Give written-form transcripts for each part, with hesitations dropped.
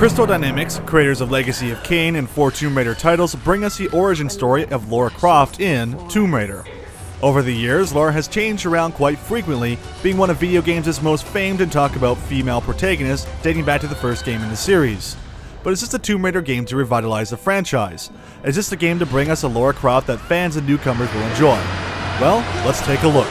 Crystal Dynamics, creators of Legacy of Kain and 4 Tomb Raider titles, bring us the origin story of Lara Croft in Tomb Raider. Over the years, Lara has changed around quite frequently, being one of video games' most famed and talked about female protagonists dating back to the first game in the series. But is this a Tomb Raider game to revitalize the franchise? Is this the game to bring us a Lara Croft that fans and newcomers will enjoy? Well, let's take a look.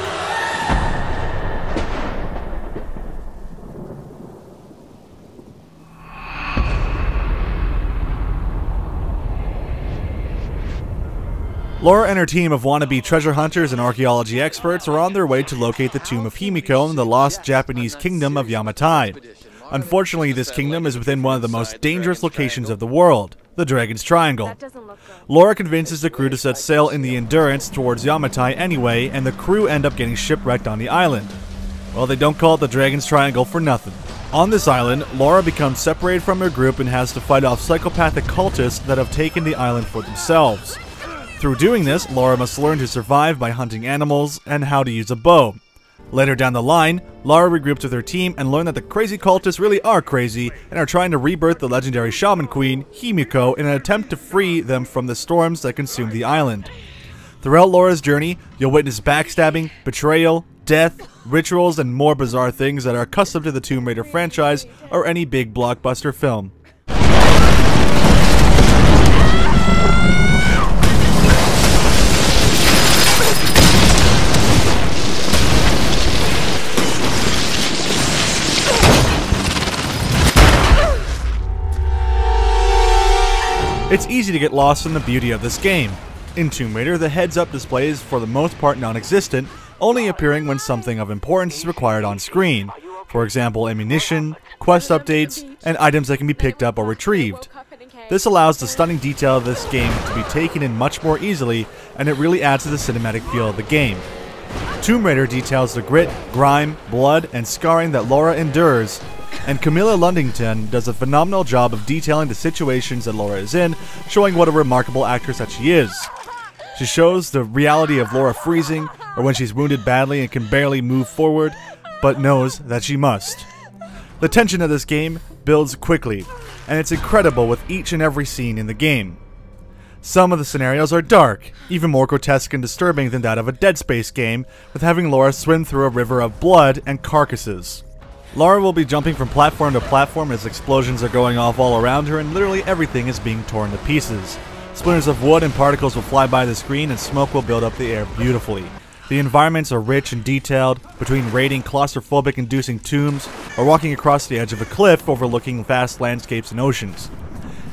Lara and her team of wannabe treasure hunters and archaeology experts are on their way to locate the tomb of Himiko in the lost Japanese kingdom of Yamatai. Unfortunately, this kingdom is within one of the most dangerous locations of the world, the Dragon's Triangle. Lara convinces the crew to set sail in the Endurance towards Yamatai anyway, and the crew end up getting shipwrecked on the island. Well, they don't call it the Dragon's Triangle for nothing. On this island, Lara becomes separated from her group and has to fight off psychopathic cultists that have taken the island for themselves. Through doing this, Lara must learn to survive by hunting animals and how to use a bow. Later down the line, Lara regroups with her team and learns that the crazy cultists really are crazy and are trying to rebirth the legendary shaman queen, Himiko, in an attempt to free them from the storms that consume the island. Throughout Lara's journey, you'll witness backstabbing, betrayal, death, rituals, and more bizarre things that are accustomed to the Tomb Raider franchise or any big blockbuster film. It's easy to get lost in the beauty of this game. In Tomb Raider, the heads-up display is for the most part non-existent, only appearing when something of importance is required on screen. For example, ammunition, quest updates, and items that can be picked up or retrieved. This allows the stunning detail of this game to be taken in much more easily, and it really adds to the cinematic feel of the game. Tomb Raider details the grit, grime, blood, and scarring that Lara endures, and Camilla Ludington does a phenomenal job of detailing the situations that Lara is in, showing what a remarkable actress that she is. She shows the reality of Lara freezing, or when she's wounded badly and can barely move forward, but knows that she must. The tension of this game builds quickly, and it's incredible with each and every scene in the game. Some of the scenarios are dark, even more grotesque and disturbing than that of a Dead Space game, with having Lara swim through a river of blood and carcasses. Lara will be jumping from platform to platform as explosions are going off all around her and literally everything is being torn to pieces. Splinters of wood and particles will fly by the screen and smoke will build up the air beautifully. The environments are rich and detailed, between raiding claustrophobic inducing tombs or walking across the edge of a cliff overlooking vast landscapes and oceans.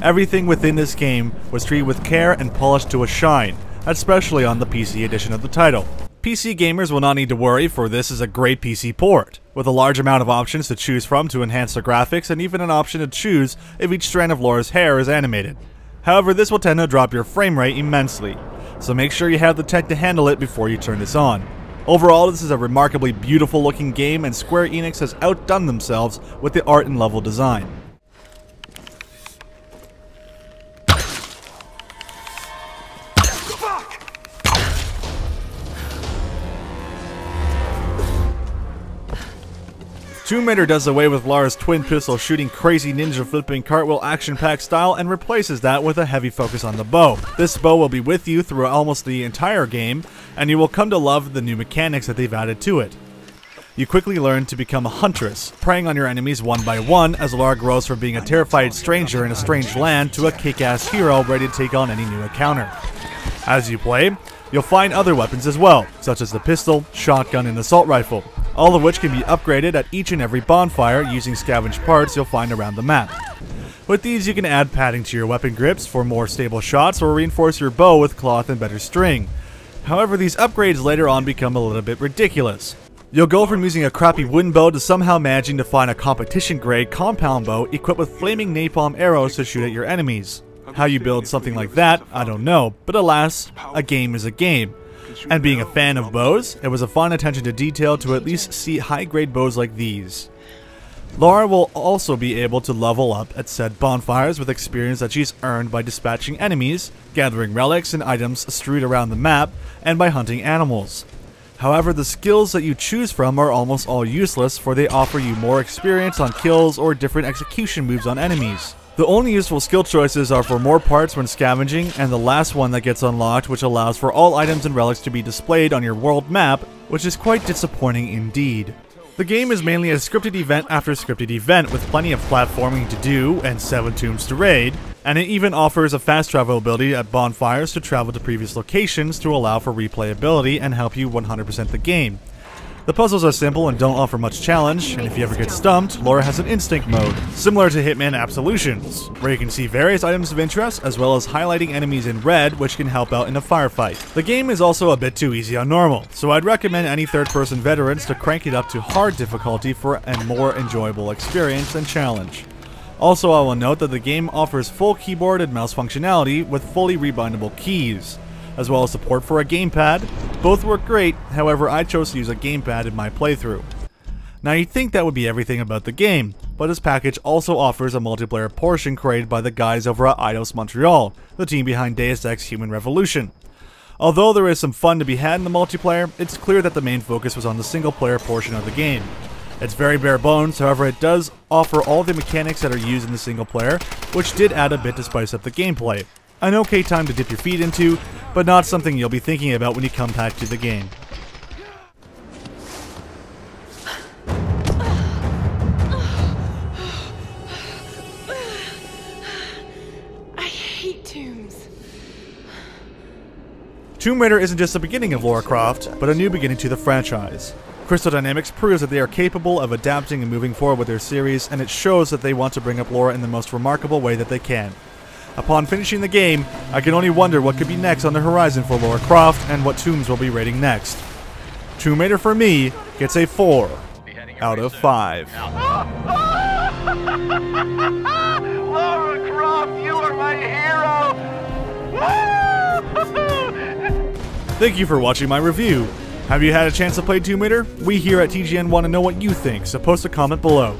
Everything within this game was treated with care and polished to a shine, especially on the PC edition of the title. PC gamers will not need to worry, for this is a great PC port, with a large amount of options to choose from to enhance the graphics and even an option to choose if each strand of Lara's hair is animated. However, this will tend to drop your frame rate immensely, so make sure you have the tech to handle it before you turn this on. Overall, this is a remarkably beautiful looking game and Square Enix has outdone themselves with the art and level design. Tomb Raider does away with Lara's twin pistol shooting crazy ninja flipping cartwheel action-packed style and replaces that with a heavy focus on the bow. This bow will be with you through almost the entire game, and you will come to love the new mechanics that they've added to it. You quickly learn to become a huntress, preying on your enemies one by one as Lara grows from being a terrified stranger in a strange land to a kick-ass hero ready to take on any new encounter. As you play, you'll find other weapons as well, such as the pistol, shotgun, and assault rifle, all of which can be upgraded at each and every bonfire using scavenged parts you'll find around the map. With these you can add padding to your weapon grips for more stable shots or reinforce your bow with cloth and better string. However, these upgrades later on become a little bit ridiculous. You'll go from using a crappy wooden bow to somehow managing to find a competition grade compound bow equipped with flaming napalm arrows to shoot at your enemies. How you build something like that, I don't know, but alas, a game is a game. And being a fan of bows, it was a fun attention to detail to at least see high-grade bows like these. Lara will also be able to level up at said bonfires with experience that she's earned by dispatching enemies, gathering relics and items strewed around the map, and by hunting animals. However, the skills that you choose from are almost all useless, for they offer you more experience on kills or different execution moves on enemies. The only useful skill choices are for more parts when scavenging, and the last one that gets unlocked, which allows for all items and relics to be displayed on your world map, which is quite disappointing indeed. The game is mainly a scripted event after scripted event, with plenty of platforming to do and 7 tombs to raid, and it even offers a fast travel ability at bonfires to travel to previous locations to allow for replayability and help you 100% the game. The puzzles are simple and don't offer much challenge, and if you ever get stumped, Laura has an instinct mode, similar to Hitman Absolutions, where you can see various items of interest as well as highlighting enemies in red, which can help out in a firefight. The game is also a bit too easy on normal, so I'd recommend any third-person veterans to crank it up to hard difficulty for a more enjoyable experience and challenge. Also, I will note that the game offers full keyboard and mouse functionality with fully rebindable keys, as well as support for a gamepad. Both work great, however I chose to use a gamepad in my playthrough. Now you'd think that would be everything about the game, but this package also offers a multiplayer portion created by the guys over at Eidos Montreal, the team behind Deus Ex Human Revolution. Although there is some fun to be had in the multiplayer, it's clear that the main focus was on the single player portion of the game. It's very bare bones, however it does offer all the mechanics that are used in the single player, which did add a bit to spice up the gameplay. An okay time to dip your feet into, but not something you'll be thinking about when you come back to the game. I hate tombs. Tomb Raider isn't just the beginning of Lara Croft, but a new beginning to the franchise. Crystal Dynamics proves that they are capable of adapting and moving forward with their series, and it shows that they want to bring up Lara in the most remarkable way that they can. Upon finishing the game, I can only wonder what could be next on the horizon for Lara Croft and what tombs we'll be raiding next. Tomb Raider for me gets a 4 out of 5. Lara Croft, you are my hero! Thank you for watching my review. Have you had a chance to play Tomb Raider? We here at TGN want to know what you think, so post a comment below.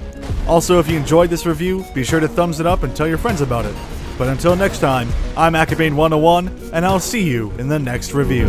Also, if you enjoyed this review, be sure to thumbs it up and tell your friends about it. But until next time, I'm Acabane101, and I'll see you in the next review.